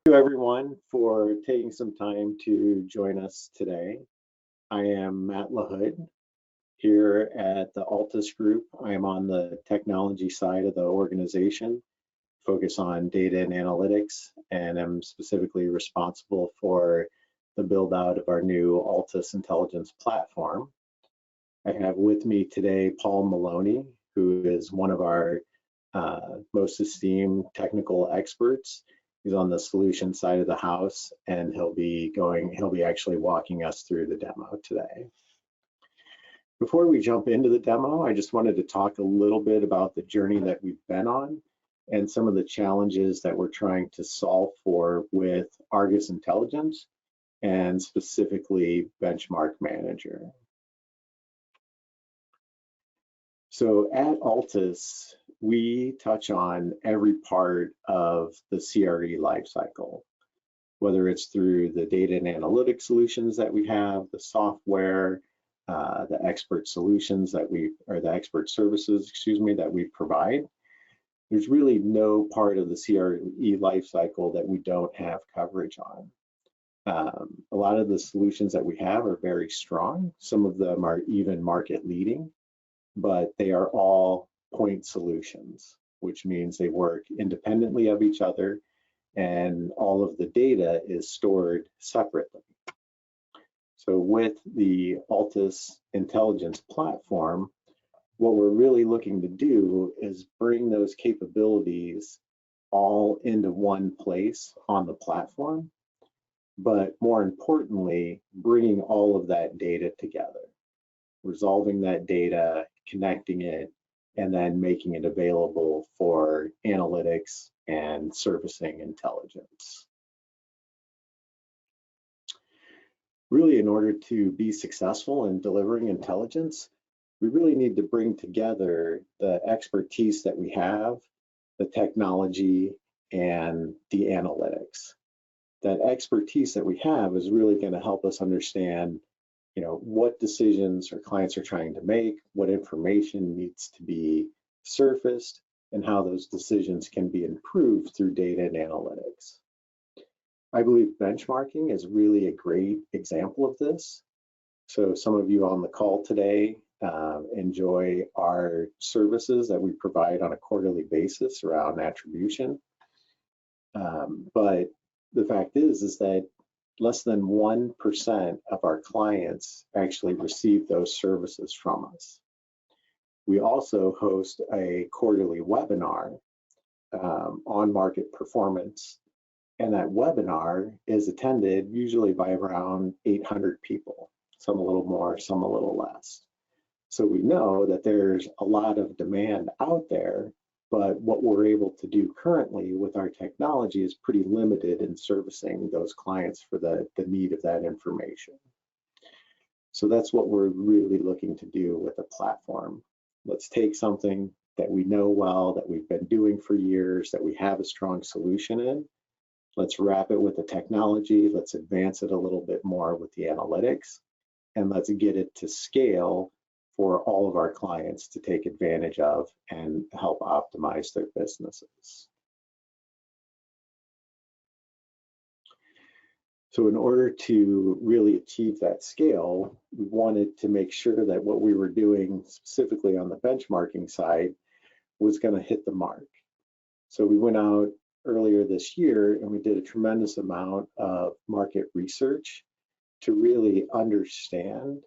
you everyone for taking some time to join us today. I am Matt LaHood here at the Altus Group. I am on the technology side of the organization, focus on data and analytics, and I'm specifically responsible for the build out of our new Altus Intelligence platform. I have with me today Paul Maloney, who is one of our most esteemed technical experts. He's on the solution side of the house, and he'll be actually walking us through the demo today. Before we jump into the demo, I just wanted to talk a little bit about the journey that we've been on and some of the challenges that we're trying to solve for with ARGUS Intelligence and specifically Benchmark Manager. So at Altus, we touch on every part of the CRE lifecycle, whether it's through the data and analytics solutions that we have, the software, the expert solutions that the expert services, that we provide. There's really no part of the CRE lifecycle that we don't have coverage on. A lot of the solutions that we have are very strong. Some of them are even market leading, but they are all point solutions, which means they work independently of each other and all of the data is stored separately. So with the Altus Intelligence platform, what we're really looking to do is bring those capabilities all into one place on the platform, but more importantly, bringing all of that data together, resolving that data, connecting it, and then making it available for analytics and servicing intelligence. Really, in order to be successful in delivering intelligence, we really need to bring together the expertise that we have, the technology, and the analytics. That expertise that we have is really going to help us understand what decisions our clients are trying to make, what information needs to be surfaced, and how those decisions can be improved through data and analytics. I believe benchmarking is really a great example of this. So some of you on the call today enjoy our services that we provide on a quarterly basis around attribution. But the fact is that less than 1% of our clients actually receive those services from us. We also host a quarterly webinar on market performance, and that webinar is attended usually by around 800 people, some a little more, some a little less. So we know that there's a lot of demand out there, but what we're able to do currently with our technology is pretty limited in servicing those clients for the need of that information. So that's what we're really looking to do with the platform. Let's take something that we know well, that we've been doing for years, that we have a strong solution in. Let's wrap it with the technology. Let's advance it a little bit more with the analytics, and let's get it to scale for all of our clients to take advantage of and help optimize their businesses. So in order to really achieve that scale, we wanted to make sure that what we were doing specifically on the benchmarking side was going to hit the mark. So we went out earlier this year and we did a tremendous amount of market research to really understand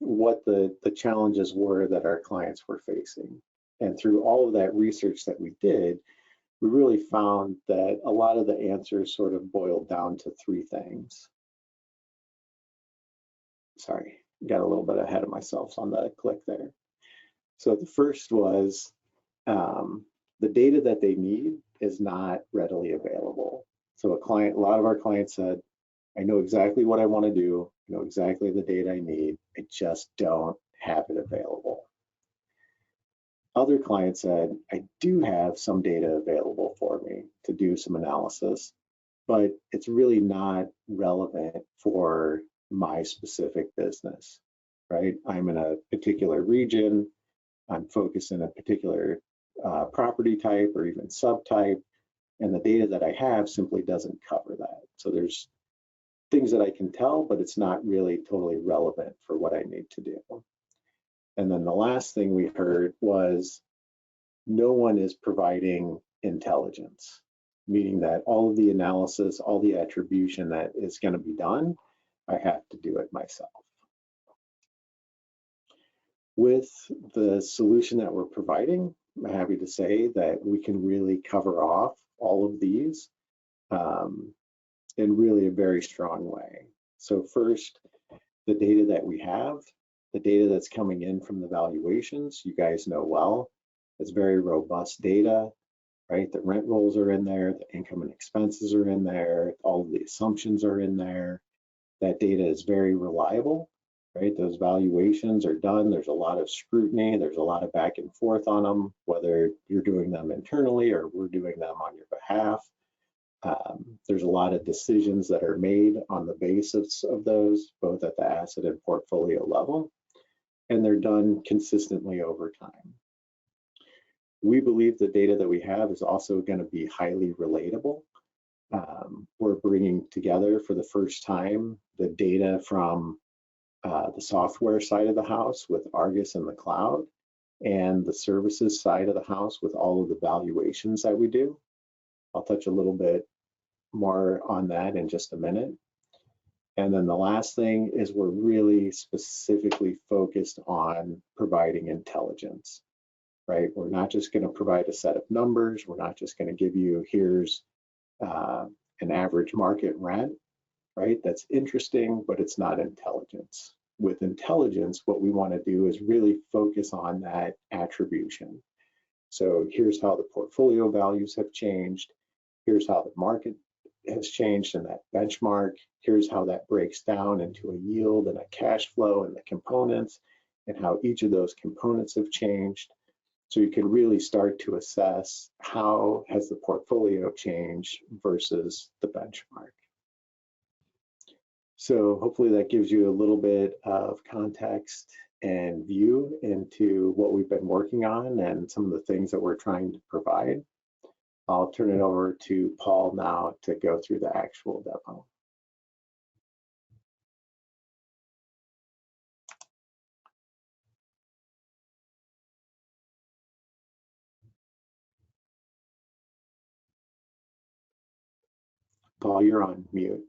what the challenges were that our clients were facing. And through all of that research that we did, we really found that a lot of the answers sort of boiled down to three things. Sorry, got a little bit ahead of myself on the click there. So the first was the data that they need is not readily available. So a lot of our clients said, I know exactly what I want to do, I know exactly the data I need, I just don't have it available. Other clients said, I do have some data available for me to do some analysis, but it's really not relevant for my specific business, right? I'm in a particular region, I'm focused in a particular property type or even subtype, And the data that I have simply doesn't cover that. So there's things that I can tell, but it's not really totally relevant for what I need to do. And then the last thing we heard was no one is providing intelligence, meaning that all of the analysis, all the attribution that is going to be done, I have to do it myself. With the solution that we're providing, I'm happy to say that we can really cover off all of these in really a very strong way. So first, the data that we have, the data that's coming in from the valuations, you guys know well, it's very robust data, right? The rent rolls are in there, the income and expenses are in there, all of the assumptions are in there. That data is very reliable, right? Those valuations are done. There's a lot of scrutiny. There's a lot of back and forth on them, whether you're doing them internally or we're doing them on your behalf. There's a lot of decisions that are made on the basis of those, both at the asset and portfolio level, and they're done consistently over time. We believe the data that we have is also going to be highly relatable. We're bringing together for the first time the data from the software side of the house with ARGUS in the cloud and the services side of the house with all of the valuations that we do. I'll touch a little bit more on that in just a minute. And then the last thing is we're really specifically focused on providing intelligence, right? We're not just going to provide a set of numbers. We're not just going to give you, here's an average market rent, right? That's interesting, but it's not intelligence. With intelligence, what we want to do is really focus on that attribution. So here's how the portfolio values have changed. Here's how the market has changed in that benchmark. Here's how that breaks down into a yield and a cash flow and the components and how each of those components have changed. So you can really start to assess how has the portfolio changed versus the benchmark. So hopefully that gives you a little bit of context and view into what we've been working on and some of the things that we're trying to provide. I'll turn it over to Paul now to go through the actual demo. Paul, you're on mute.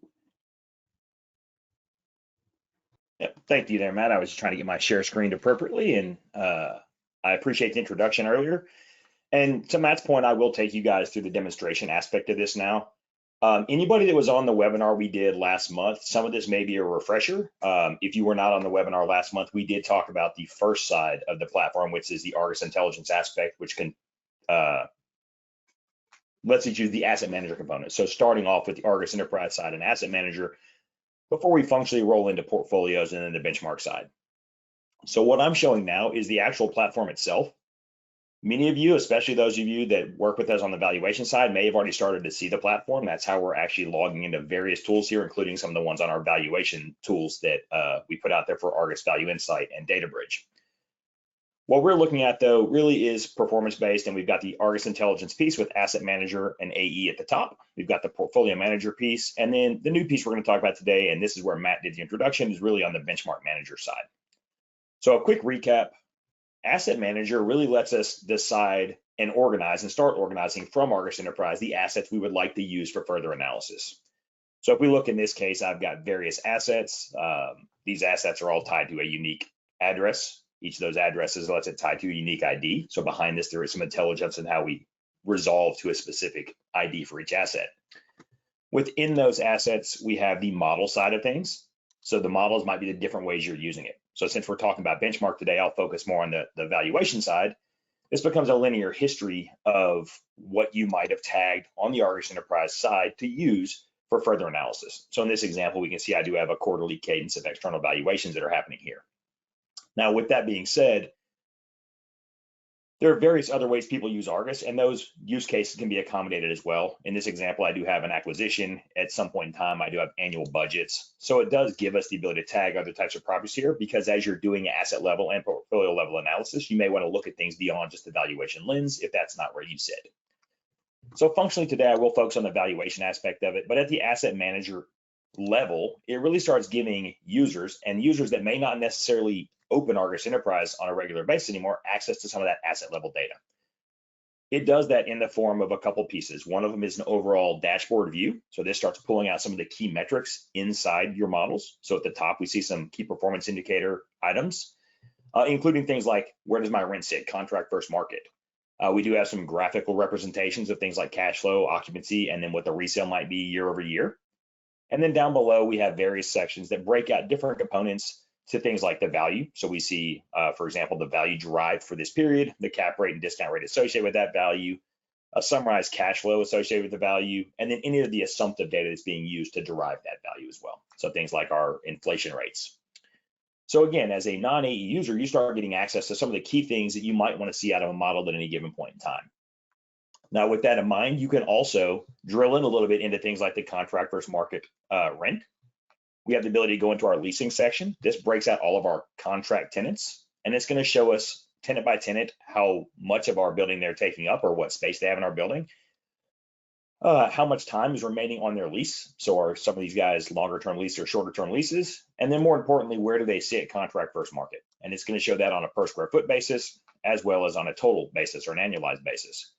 Yep. Thank you there, Matt. I was just trying to get my share screened appropriately, and I appreciate the introduction earlier. And to Matt's point, I will take you guys through the demonstration aspect of this now. Anybody that was on the webinar we did last month, some of this may be a refresher. If you were not on the webinar last month, we did talk about the first side of the platform, which is the ARGUS intelligence aspect, which can lets you use the asset manager component. So starting off with the ARGUS enterprise side and asset manager before we functionally roll into portfolios and then the benchmark side. So what I'm showing now is the actual platform itself. Many of you, especially those of you that work with us on the valuation side, may have already started to see the platform. That's how we're actually logging into various tools here, including some of the ones on our valuation tools that we put out there for ARGUS Value Insight and Data Bridge. What we're looking at, though, really is performance-based, and we've got the ARGUS Intelligence piece with Asset Manager and AE at the top. We've got the Portfolio Manager piece, and then the new piece we're going to talk about today, and this is where Matt did the introduction, is really on the Benchmark Manager side. So a quick recap. Asset Manager really lets us decide and organize and start organizing from ARGUS Enterprise the assets we would like to use for further analysis. So if we look in this case, I've got various assets. These assets are all tied to a unique address. Each of those addresses lets it tie to a unique ID. So behind this, there is some intelligence in how we resolve to a specific ID for each asset. Within those assets, we have the model side of things. So the models might be the different ways you're using it. So since we're talking about benchmark today, I'll focus more on the valuation side. This becomes a linear history of what you might have tagged on the ARGUS Enterprise side to use for further analysis. So in this example, we can see I do have a quarterly cadence of external valuations that are happening here. Now, with that being said, there are various other ways people use ARGUS, and those use cases can be accommodated as well. In this example, I do have an acquisition. At some point in time, I do have annual budgets. So it does give us the ability to tag other types of properties here, because as you're doing asset level and portfolio level analysis, you may want to look at things beyond just the valuation lens if that's not where you sit. So functionally today, I will focus on the valuation aspect of it, but at the asset manager level, it really starts giving users and users that may not necessarily open Argus Enterprise on a regular basis anymore access to some of that asset level data. It does that in the form of a couple pieces. One of them is an overall dashboard view. So this starts pulling out some of the key metrics inside your models. So at the top, we see some key performance indicator items, including things like where does my rent sit, contract versus market. We do have some graphical representations of things like cash flow, occupancy, and then what the resale might be year over year. And then down below, we have various sections that break out different components to things like the value. So we see, for example, the value derived for this period, the cap rate and discount rate associated with that value, a summarized cash flow associated with the value, and then any of the assumptive data that's being used to derive that value as well. So things like our inflation rates. So again, as a non-AE user, you start getting access to some of the key things that you might want to see out of a model at any given point in time. Now, with that in mind, you can also drill in a little bit into things like the contract versus market rent. We have the ability to go into our leasing section. This breaks out all of our contract tenants, and it's going to show us tenant by tenant how much of our building they're taking up or what space they have in our building, how much time is remaining on their lease. So are some of these guys longer term leases or shorter term leases? And then more importantly, where do they sit contract versus market? And it's going to show that on a per square foot basis, as well as on a total basis or an annualized basis.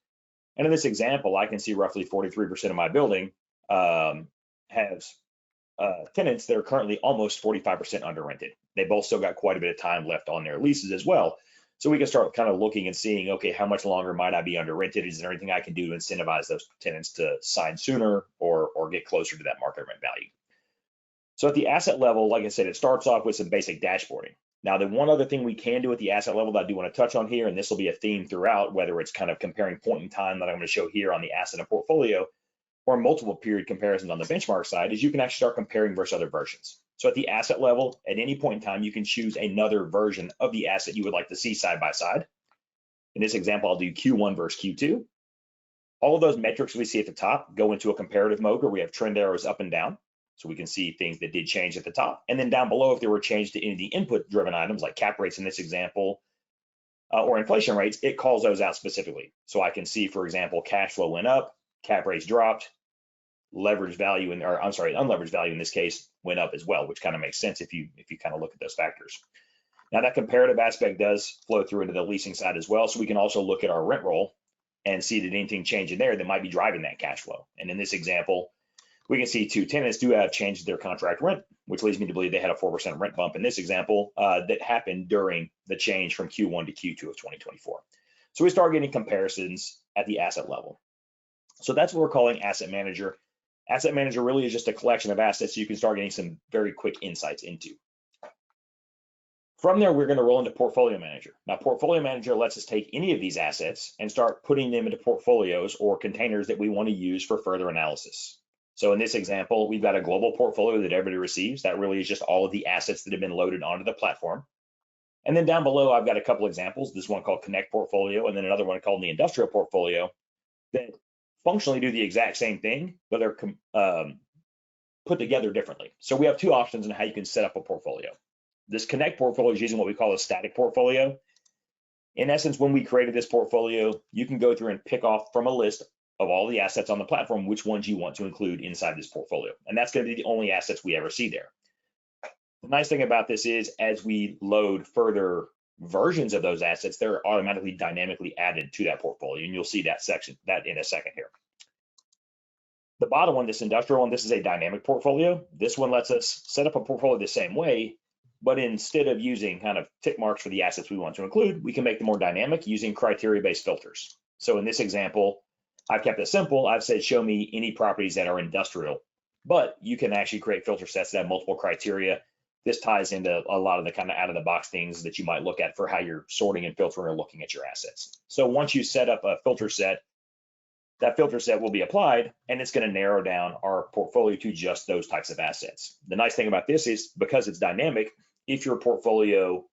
And in this example, I can see roughly 43% of my building has tenants that are currently almost 45% under rented. They both still got quite a bit of time left on their leases as well. So we can start kind of looking and seeing, okay, how much longer might I be under rented? Is there anything I can do to incentivize those tenants to sign sooner or get closer to that market rent value? So at the asset level, like I said, it starts off with some basic dashboarding. Now, the one other thing we can do at the asset level that I do want to touch on here, and this will be a theme throughout, whether it's kind of comparing point in time that I'm going to show here on the asset and portfolio, or multiple period comparisons on the benchmark side, is you can actually start comparing versus other versions. So at the asset level, at any point in time, you can choose another version of the asset you would like to see side by side. In this example, I'll do Q1 versus Q2. All of those metrics we see at the top go into a comparative mode where we have trend arrows up and down. So we can see things that did change at the top. And then down below, if there were changes to any of the input-driven items like cap rates in this example, or inflation rates, it calls those out specifically. So I can see, for example, cash flow went up, cap rates dropped, leverage value, unleveraged value in this case went up as well, which kind of makes sense if you kind of look at those factors. Now that comparative aspect does flow through into the leasing side as well. So we can also look at our rent roll and see that anything changing there that might be driving that cash flow. And in this example, we can see two tenants do have changed their contract rent, which leads me to believe they had a 4% rent bump in this example that happened during the change from Q1 to Q2 of 2024. So we start getting comparisons at the asset level. So that's what we're calling asset manager. Asset manager really is just a collection of assets so you can start getting some very quick insights into. From there, we're going to roll into portfolio manager. Now, portfolio manager lets us take any of these assets and start putting them into portfolios or containers that we want to use for further analysis. So in this example, we've got a global portfolio that everybody receives. That really is just all of the assets that have been loaded onto the platform. And then down below, I've got a couple examples. This one called Connect Portfolio, and then another one called the Industrial Portfolio that functionally do the exact same thing, but they're put together differently. So we have two options on how you can set up a portfolio. This Connect Portfolio is using what we call a static portfolio. In essence, when we created this portfolio, you can go through and pick off from a list of all the assets on the platform, which ones you want to include inside this portfolio. And that's going to be the only assets we ever see there. The nice thing about this is as we load further versions of those assets, they're automatically dynamically added to that portfolio. And you'll see that in a second here. The bottom one, this industrial one, this is a dynamic portfolio. This one lets us set up a portfolio the same way, but instead of using kind of tick marks for the assets we want to include, we can make them more dynamic using criteria-based filters. So in this example, I've kept it simple. I've said, show me any properties that are industrial, but you can actually create filter sets that have multiple criteria. This ties into a lot of the kind of out of the box things that you might look at for how you're sorting and filtering or looking at your assets. So once you set up a filter set, that filter set will be applied and it's going to narrow down our portfolio to just those types of assets. The nice thing about this is because it's dynamic, if your portfolio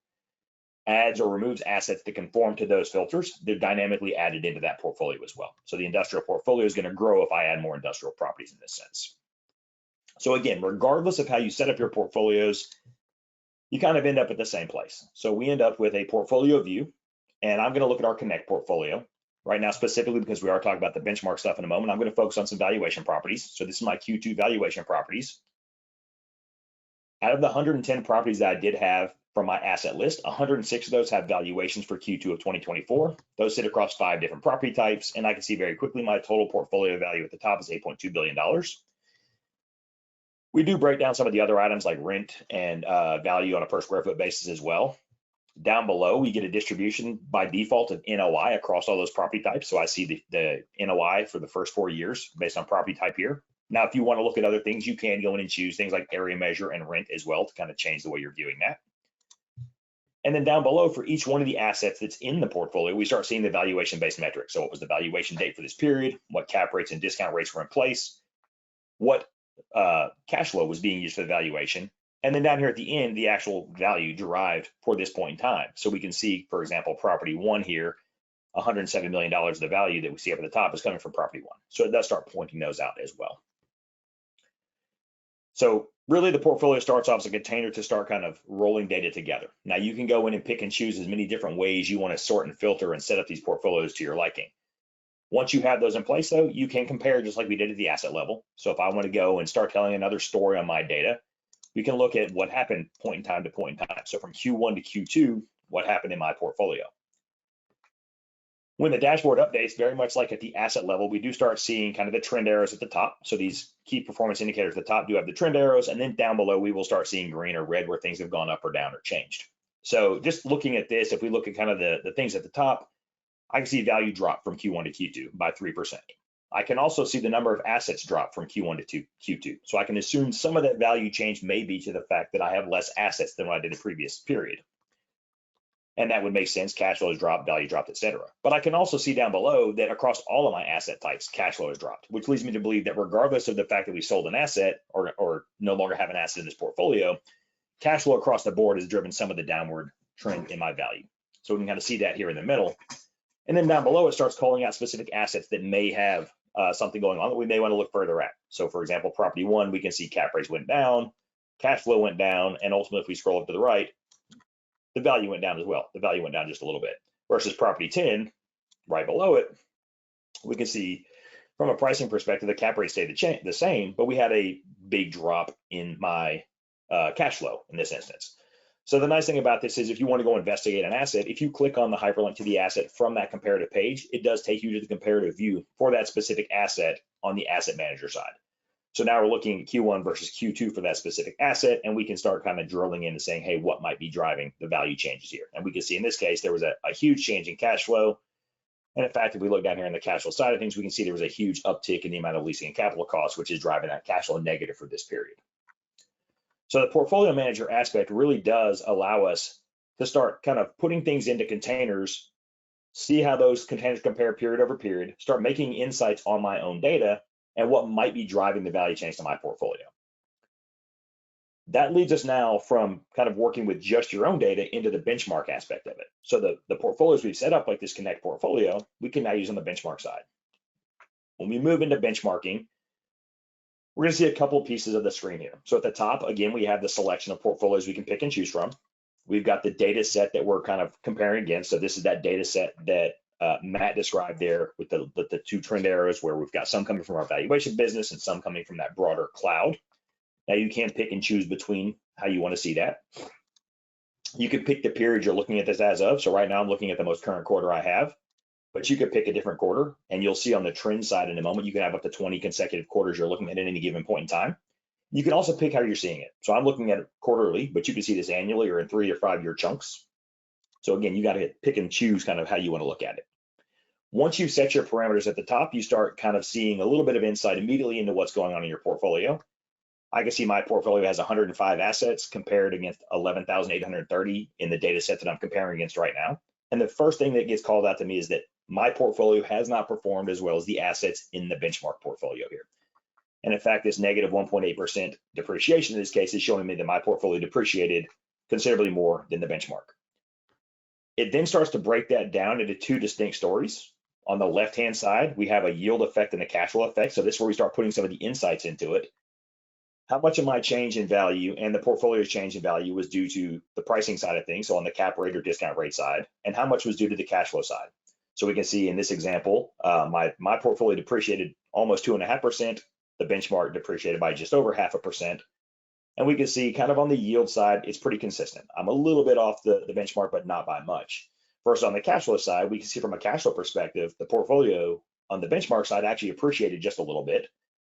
adds or removes assets that conform to those filters, they're dynamically added into that portfolio as well. So the industrial portfolio is going to grow if I add more industrial properties in this sense. So again, regardless of how you set up your portfolios, you kind of end up at the same place. So we end up with a portfolio view, and I'm going to look at our Connect portfolio, Right now, specifically because we are talking about the benchmark stuff in a moment, I'm going to focus on some valuation properties. So this is my Q2 valuation properties. Out of the 110 properties that I did have from my asset list, 106 of those have valuations for Q2 of 2024. Those sit across 5 different property types, and I can see very quickly my total portfolio value at the top is $8.2 billion. We do break down some of the other items like rent and value on a per square foot basis as well. Down below, we get a distribution by default of NOI across all those property types. So I see the NOI for the first 4 years based on property type here. Now, if you want to look at other things, you can go in and choose things like area measure and rent as well to kind of change the way you're viewing that. And then down below, for each one of the assets that's in the portfolio, we start seeing the valuation-based metrics. So what was the valuation date for this period? What cap rates and discount rates were in place? What cash flow was being used for the valuation? And then down here at the end, the actual value derived for this point in time. So we can see, for example, property 1 here, $107 million of the value that we see up at the top is coming from property 1. So it does start pointing those out as well. So really the portfolio starts off as a container to start kind of rolling data together. Now you can go in and pick and choose as many different ways you want to sort and filter and set up these portfolios to your liking. Once you have those in place though, you can compare just like we did at the asset level. So if I want to go and start telling another story on my data, we can look at what happened point in time to point in time. So from Q1 to Q2, what happened in my portfolio. When the dashboard updates, very much like at the asset level, we do start seeing kind of the trend arrows at the top. So these key performance indicators at the top do have the trend arrows, and then down below, we will start seeing green or red where things have gone up or down or changed. So just looking at this, if we look at kind of the things at the top, I can see value drop from Q1 to Q2 by 3%. I can also see the number of assets drop from Q1 to Q2. So I can assume some of that value change may be to the fact that I have less assets than what I did the previous period. And that would make sense. Cash flow has dropped, value dropped, et cetera. But I can also see down below that across all of my asset types, cash flow has dropped, which leads me to believe that regardless of the fact that we sold an asset or no longer have an asset in this portfolio, cash flow across the board has driven some of the downward trend in my value. So we can kind of see that here in the middle. And then down below, it starts calling out specific assets that may have something going on that we may want to look further at. So for example, property 1, we can see cap rates went down, cash flow went down, and ultimately if we scroll up to the right, the value went down as well. The value went down just a little bit. Versus property 10, right below it, we can see from a pricing perspective, the cap rate stayed the same, but we had a big drop in my cash flow in this instance. So the nice thing about this is if you want to go investigate an asset, if you click on the hyperlink to the asset from that comparative page, it does take you to the comparative view for that specific asset on the asset manager side. So now we're looking at Q1 versus Q2 for that specific asset, and we can start kind of drilling in and saying, hey, what might be driving the value changes here? And we can see in this case, there was a huge change in cash flow. And in fact, if we look down here on the cash flow side of things, we can see there was a huge uptick in the amount of leasing and capital costs, which is driving that cash flow negative for this period. So the portfolio manager aspect really does allow us to start kind of putting things into containers, see how those containers compare period over period, start making insights on my own data, and what might be driving the value change to my portfolio. That leads us now from kind of working with just your own data into the benchmark aspect of it. So the portfolios we've set up, like this Connect portfolio, we can now use on the benchmark side. When we move into benchmarking, we're going to see a couple pieces of the screen here. So at the top, again, we have the selection of portfolios we can pick and choose from. We've got the data set that we're kind of comparing against. So this is that data set that Matt described there with the 2 trend arrows where we've got some coming from our valuation business and some coming from that broader cloud. Now you can pick and choose between how you want to see that. You can pick the period you're looking at this as of. So right now I'm looking at the most current quarter I have, but you could pick a different quarter and you'll see on the trend side in a moment, you can have up to 20 consecutive quarters you're looking at any given point in time. You can also pick how you're seeing it. So I'm looking at it quarterly, but you can see this annually or in 3 or 5 year chunks. So again, you got to pick and choose kind of how you want to look at it. Once you've set your parameters at the top, you start kind of seeing a little bit of insight immediately into what's going on in your portfolio. I can see my portfolio has 105 assets compared against 11,830 in the data set that I'm comparing against right now. And the first thing that gets called out to me is that my portfolio has not performed as well as the assets in the benchmark portfolio here. And in fact, this negative 1.8% depreciation in this case is showing me that my portfolio depreciated considerably more than the benchmark. It then starts to break that down into 2 distinct stories. On the left-hand side, we have a yield effect and a cash flow effect. So this is where we start putting some of the insights into it. How much of my change in value and the portfolio's change in value was due to the pricing side of things, so on the cap rate or discount rate side, and how much was due to the cash flow side. So we can see in this example, my portfolio depreciated almost 2.5%. The benchmark depreciated by just over 0.5%. And we can see kind of on the yield side, it's pretty consistent. I'm a little bit off the benchmark, but not by much. First, on the cash flow side, we can see from a cash flow perspective, the portfolio on the benchmark side actually appreciated just a little bit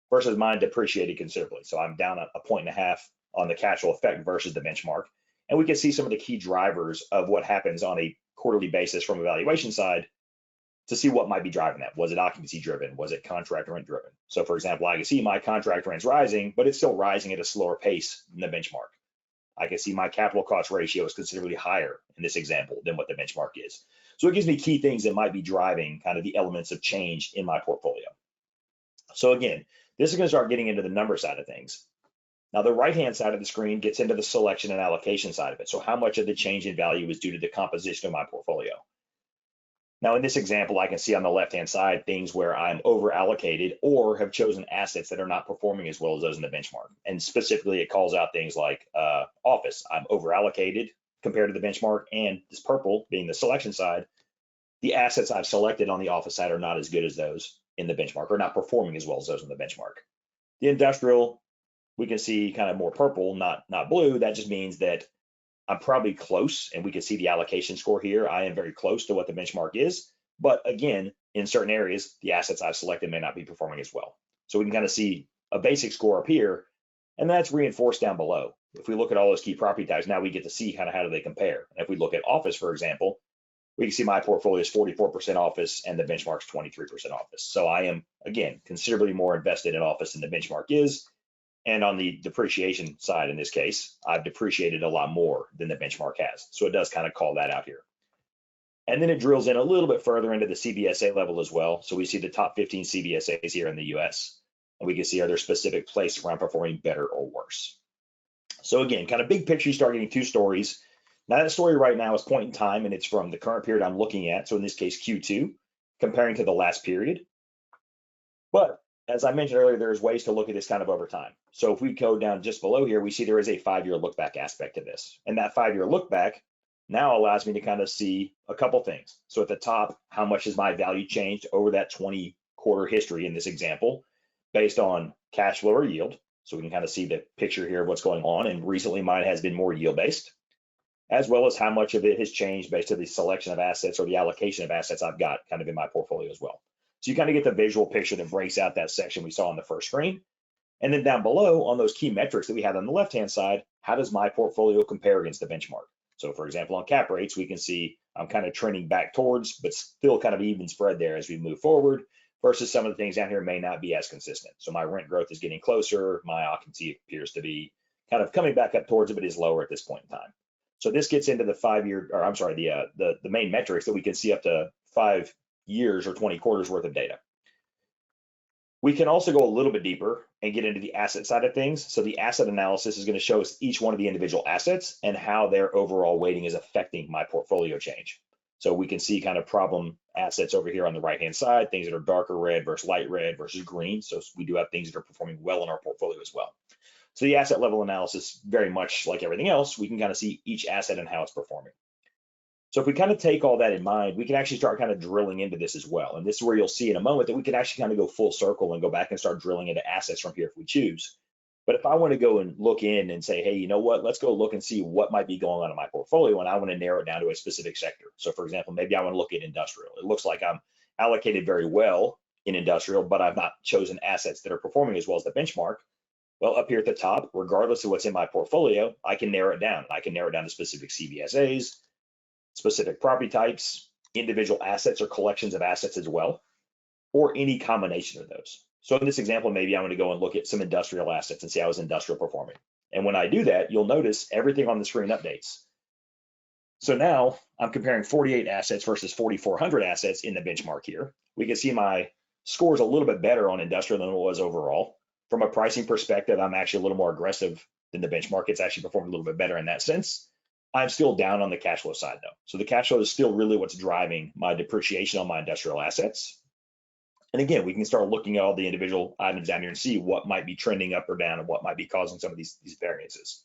versus mine depreciated considerably. So I'm down a 1.5 on the cash flow effect versus the benchmark. And we can see some of the key drivers of what happens on a quarterly basis from a valuation side to see what might be driving that. Was it occupancy driven? Was it contract rent driven? So for example, I can see my contract rent's rising, but it's still rising at a slower pace than the benchmark. I can see my capital cost ratio is considerably higher in this example than what the benchmark is. So it gives me key things that might be driving kind of the elements of change in my portfolio. So again, this is going to start getting into the number side of things. Now the right-hand side of the screen gets into the selection and allocation side of it. So how much of the change in value is due to the composition of my portfolio? Now, in this example, I can see on the left-hand side things where I'm over allocated or have chosen assets that are not performing as well as those in the benchmark. And specifically, it calls out things like office. I'm over allocated compared to the benchmark, and this purple being the selection side, the assets I've selected on the office side are not as good as those in the benchmark, or not performing as well as those in the benchmark. The industrial, we can see kind of more purple, not blue. That just means that I'm probably close, and we can see the allocation score here. I am very close to what the benchmark is, but again, in certain areas, the assets I've selected may not be performing as well. So we can kind of see a basic score up here, and that's reinforced down below. If we look at all those key property types, now we get to see kind of how do they compare. And if we look at office, for example, we can see my portfolio is 44% office and the benchmark's 23% office. So I am, again, considerably more invested in office than the benchmark is. And on the depreciation side, in this case, I've depreciated a lot more than the benchmark has. So it does kind of call that out here. And then it drills in a little bit further into the CBSA level as well. So we see the top 15 CBSAs here in the US. And we can see are there specific places where I'm performing better or worse. So again, kind of big picture, you start getting two stories. Now that story right now is point in time, and it's from the current period I'm looking at. So in this case, Q2, comparing to the last period. But as I mentioned earlier, there's ways to look at this kind of over time. So if we go down just below here, we see there is a 5-year look back aspect to this. And that 5-year look back now allows me to kind of see a couple things. So at the top, how much has my value changed over that 20-quarter history in this example, based on cash flow or yield. So we can kind of see the picture here of what's going on. And recently mine has been more yield based, as well as how much of it has changed based on the selection of assets or the allocation of assets I've got kind of in my portfolio as well. So you kind of get the visual picture that breaks out that section we saw on the first screen. And then down below on those key metrics that we have on the left-hand side, how does my portfolio compare against the benchmark? So for example, on cap rates, we can see I'm kind of trending back towards, but still kind of even spread there as we move forward, versus some of the things down here may not be as consistent. So my rent growth is getting closer. My occupancy appears to be kind of coming back up towards it, but is lower at this point in time. So this gets into the 5-year, or I'm sorry, the main metrics that we can see up to 5 years or 20 quarters worth of data. We can also go a little bit deeper and get into the asset side of things. So the asset analysis is going to show us each one of the individual assets and how their overall weighting is affecting my portfolio change. So we can see kind of problem assets over here on the right-hand side, things that are darker red versus light red versus green. So we do have things that are performing well in our portfolio as well. So the asset level analysis, very much like everything else, we can kind of see each asset and how it's performing. So if we kind of take all that in mind, we can actually start kind of drilling into this as well. And this is where you'll see in a moment that we can actually kind of go full circle and go back and start drilling into assets from here if we choose. But if I want to go and look in and say, hey, you know what, let's go look and see what might be going on in my portfolio, and I want to narrow it down to a specific sector. So for example, maybe I want to look at industrial. It looks like I'm allocated very well in industrial, but I've not chosen assets that are performing as well as the benchmark. Well, up here at the top, regardless of what's in my portfolio, I can narrow it down. I can narrow it down to specific CBSAs, specific property types, individual assets or collections of assets as well, or any combination of those. So in this example, maybe I'm going to go and look at some industrial assets and see how is industrial performing. And when I do that, you'll notice everything on the screen updates. So now I'm comparing 48 assets versus 4,400 assets in the benchmark here. We can see my score is a little bit better on industrial than it was overall. From a pricing perspective, I'm actually a little more aggressive than the benchmark. It's actually performed a little bit better in that sense. I'm still down on the cash flow side though. So the cash flow is still really what's driving my depreciation on my industrial assets. And again, we can start looking at all the individual items down here and see what might be trending up or down and what might be causing some of these variances.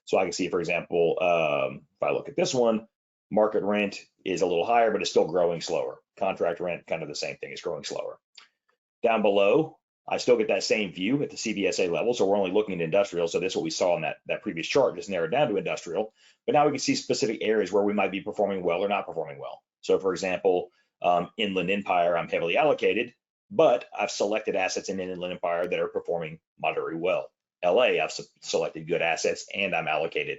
So I can see, for example, if I look at this one, market rent is a little higher, but it's still growing slower contract rent, kind of the same thing, it's growing slower. Down below, I still get that same view at the CBSA level. So we're only looking at industrial. So this is what we saw in that previous chart, just narrowed down to industrial. But now we can see specific areas where we might be performing well or not performing well. So for example, Inland Empire, I'm heavily allocated, but I've selected assets in Inland Empire that are performing moderately well. LA, I've selected good assets and I'm allocated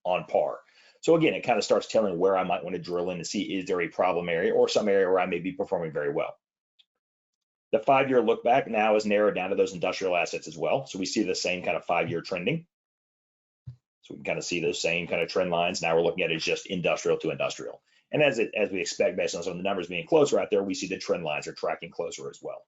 on par. So again, it kind of starts telling where I might want to drill in to see, is there a problem area or some area where I may be performing very well. The 5-year look back now is narrowed down to those industrial assets as well. So we see the same kind of 5-year trending. So we can kind of see those same kind of trend lines. Now we're looking at it as just industrial to industrial. And as we expect, based on some of the numbers being closer out there, we see the trend lines are tracking closer as well.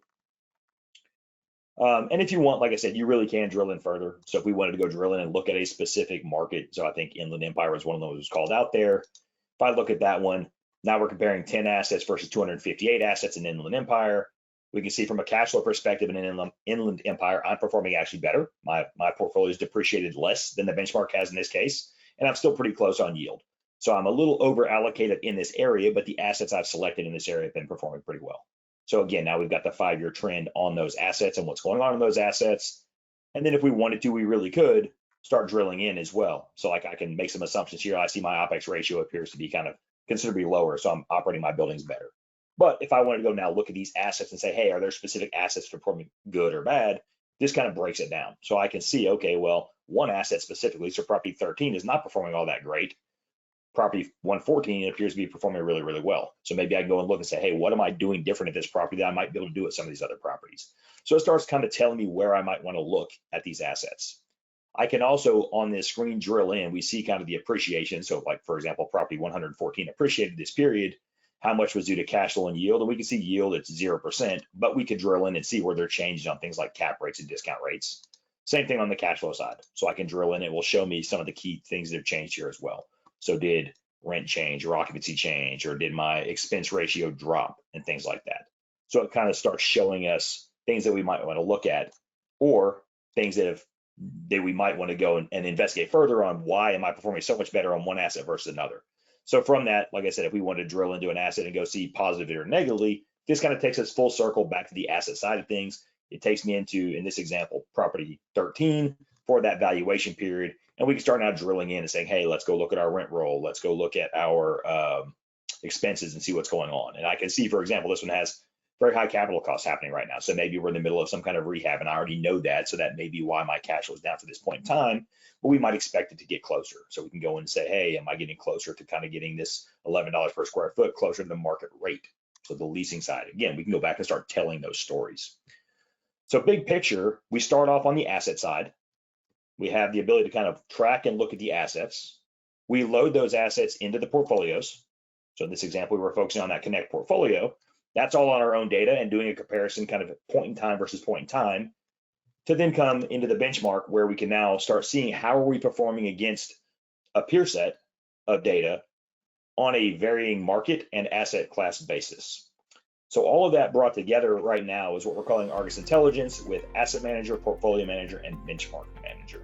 And if you want, like I said, you really can drill in further. So if we wanted to go drill in and look at a specific market, so I think Inland Empire was one of those called out there. If I look at that one, now we're comparing 10 assets versus 258 assets in Inland Empire. We can see from a cash flow perspective in Inland Empire, I'm performing actually better. My portfolio is depreciated less than the benchmark has in this case, and I'm still pretty close on yield. So I'm a little over allocated in this area, but the assets I've selected in this area have been performing pretty well. So again, now we've got the 5-year trend on those assets and what's going on in those assets. And then if we wanted to, we really could start drilling in as well. So like I can make some assumptions here. I see my OPEX ratio appears to be kind of considerably lower, so I'm operating my buildings better. But if I wanted to go now look at these assets and say, hey, are there specific assets performing good or bad? This kind of breaks it down. So I can see, okay, well, one asset specifically, so property 13 is not performing all that great. Property 114 appears to be performing really, really well. So maybe I can go and look and say, hey, what am I doing different at this property that I might be able to do at some of these other properties? So it starts kind of telling me where I might want to look at these assets. I can also on this screen drill in, we see kind of the appreciation. So like, for example, property 114 appreciated this period. How much was due to cash flow and yield? And we can see yield, it's 0%, but we could drill in and see where they're changed on things like cap rates and discount rates. Same thing on the cash flow side. So I can drill in, it will show me some of the key things that have changed here as well. So did rent change or occupancy change, or did my expense ratio drop and things like that? So it kind of starts showing us things that we might want to look at, or things that we might want to go and investigate further on. Why am I performing so much better on one asset versus another? So from that, like I said, if we want to drill into an asset and go see positively or negatively, this kind of takes us full circle back to the asset side of things. It takes me into, in this example, property 13 for that valuation period. And we can start now drilling in and saying, hey, let's go look at our rent roll. Let's go look at our expenses and see what's going on. And I can see, for example, this one has very high capital costs happening right now. So maybe we're in the middle of some kind of rehab and I already know that. So that may be why my cash flow is down to this point in time, but we might expect it to get closer. So we can go in and say, hey, am I getting closer to kind of getting this $11 per square foot closer to the market rate? So the leasing side, again, we can go back and start telling those stories. So big picture, we start off on the asset side. We have the ability to kind of track and look at the assets. We load those assets into the portfolios. So in this example, we were focusing on that Connect portfolio. That's all on our own data and doing a comparison kind of point in time versus point in time to then come into the benchmark where we can now start seeing how are we performing against a peer set of data on a varying market and asset class basis. So all of that brought together right now is what we're calling ARGUS Intelligence with Asset Manager, Portfolio Manager, and Benchmark Manager.